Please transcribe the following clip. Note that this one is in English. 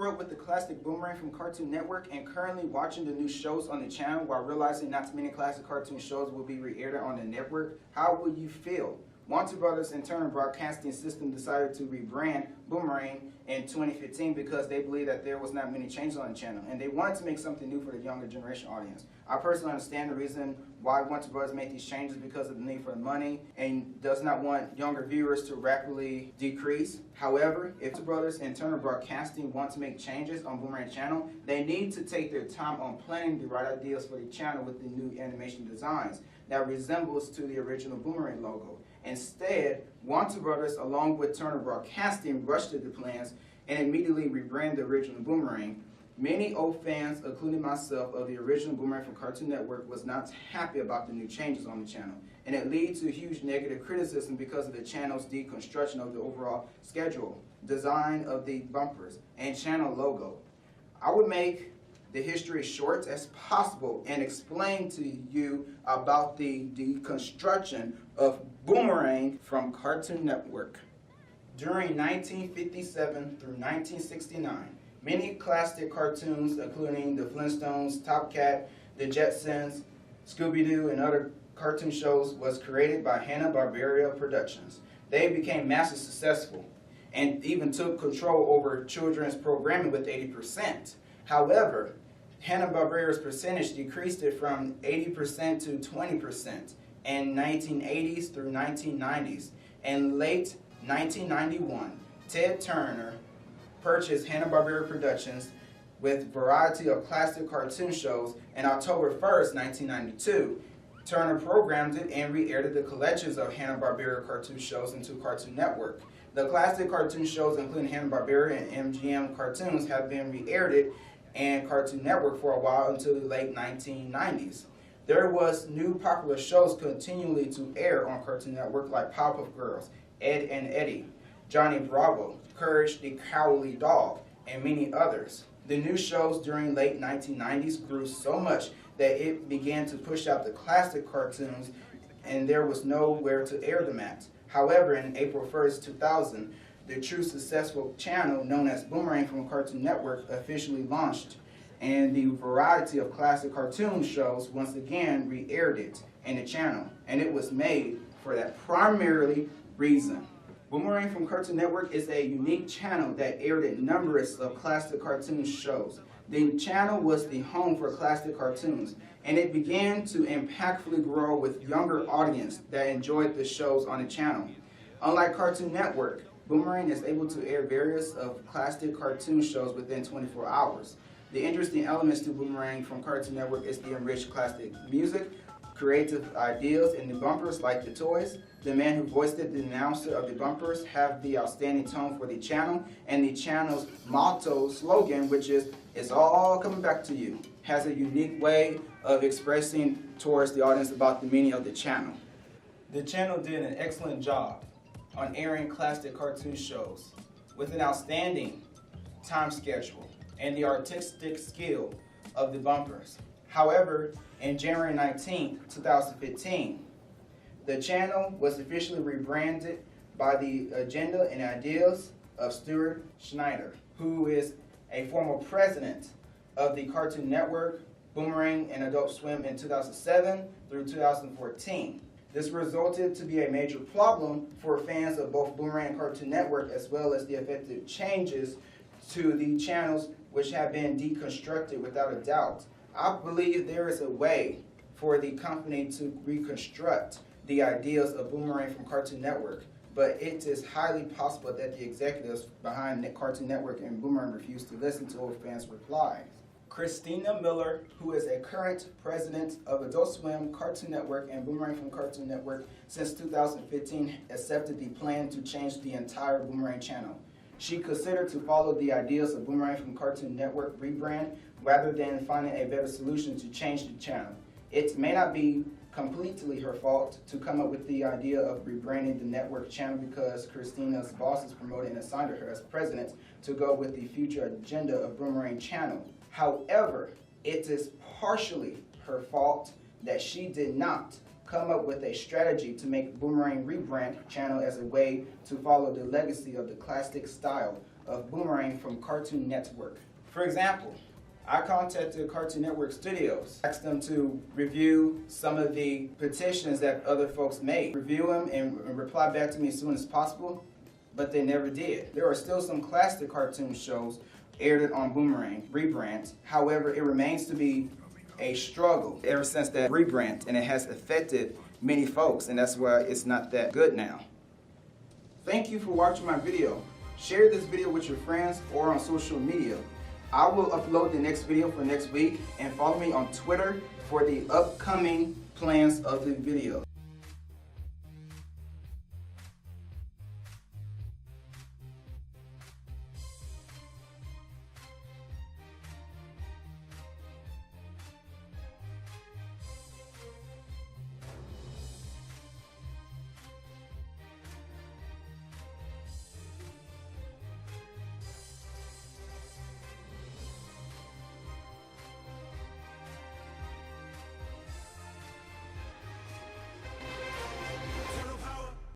grew up with the classic Boomerang from Cartoon Network and currently watching the new shows on the channel while realizing not too many classic cartoon shows will be re-aired on the network, how will you feel? Warner Brothers and Turner Broadcasting System decided to rebrand Boomerang in 2015 because they believed that there was not many changes on the channel and they wanted to make something new for the younger generation audience. I personally understand the reason why Warner Brothers made these changes because of the need for money and does not want younger viewers to rapidly decrease. However, if Warner Brothers and Turner Broadcasting want to make changes on Boomerang channel, they need to take their time on planning the right ideas for the channel with the new animation designs that resembles to the original Boomerang logo. Instead, Warner Brothers, along with Turner Broadcasting, rushed to the plans and immediately rebranded the original Boomerang. Many old fans, including myself, of the original Boomerang from Cartoon Network was not happy about the new changes on the channel, and it led to huge negative criticism because of the channel's deconstruction of the overall schedule, design of the bumpers, and channel logo. I would make the history short as possible and explain to you about the deconstruction of Boomerang from Cartoon Network. During 1957 through 1969, many classic cartoons, including the Flintstones, Top Cat, the Jetsons, Scooby-Doo, and other cartoon shows, was created by Hanna-Barbera Productions. They became massively successful and even took control over children's programming with 80%. However, Hanna-Barbera's percentage decreased it from 80% to 20% in 1980s through 1990s. In late 1991, Ted Turner purchased Hanna-Barbera Productions with a variety of classic cartoon shows. And October 1st, 1992, Turner programmed it and re-aired the collections of Hanna-Barbera cartoon shows into Cartoon Network. The classic cartoon shows, including Hanna-Barbera and MGM cartoons, have been re-aired and Cartoon Network for a while until the late 1990s. There was new popular shows continually to air on Cartoon Network like Powerpuff Girls, Ed and Eddie, Johnny Bravo, Courage the Cowardly Dog, and many others. The new shows during late 1990s grew so much that it began to push out the classic cartoons and there was nowhere to air them at. However, in April 1st, 2000, the true successful channel known as Boomerang from Cartoon Network officially launched, and the variety of classic cartoon shows once again re-aired it in the channel, and it was made for that primarily reason. Boomerang from Cartoon Network is a unique channel that aired numerous of classic cartoon shows. The channel was the home for classic cartoons, and it began to impactfully grow with younger audience that enjoyed the shows on the channel. Unlike Cartoon Network, Boomerang is able to air various of classic cartoon shows within 24 hours. The interesting elements to Boomerang from Cartoon Network is the enriched classic music, creative ideas in the bumpers like the toys. The man who voiced it, the announcer of the bumpers, have the outstanding tone for the channel, and the channel's motto slogan, which is "It's all coming back to you," has a unique way of expressing towards the audience about the meaning of the channel. The channel did an excellent job on airing classic cartoon shows with an outstanding time schedule and the artistic skill of the bumpers. However, in January 19, 2015, the channel was officially rebranded by the agenda and ideas of Stuart Schneider, who is a former president of the Cartoon Network, Boomerang, and Adult Swim in 2007 through 2014. This resulted to be a major problem for fans of both Boomerang and Cartoon Network, as well as the effective changes to the channels which have been deconstructed without a doubt. I believe there is a way for the company to reconstruct the ideas of Boomerang from Cartoon Network, but it is highly possible that the executives behind Cartoon Network and Boomerang refuse to listen to old fans' replies. Christina Miller, who is a current president of Adult Swim, Cartoon Network, and Boomerang from Cartoon Network since 2015, accepted the plan to change the entire Boomerang channel. She considered to follow the ideas of Boomerang from Cartoon Network rebrand rather than finding a better solution to change the channel. It may not be completely her fault to come up with the idea of rebranding the network channel because Christina's bosses promoted and assigned her as president to go with the future agenda of Boomerang channel. However, it is partially her fault that she did not come up with a strategy to make Boomerang rebrand channel as a way to follow the legacy of the classic style of Boomerang from Cartoon Network. For example, I contacted Cartoon Network Studios, asked them to review some of the petitions that other folks made, review them and reply back to me as soon as possible, but they never did. There are still some classic cartoon shows aired on Boomerang, rebrands. However, it remains to be a struggle ever since that rebrand, and it has affected many folks, and that's why it's not that good now. Thank you for watching my video. Share this video with your friends or on social media. I will upload the next video for next week, and follow me on Twitter for the upcoming plans of the video.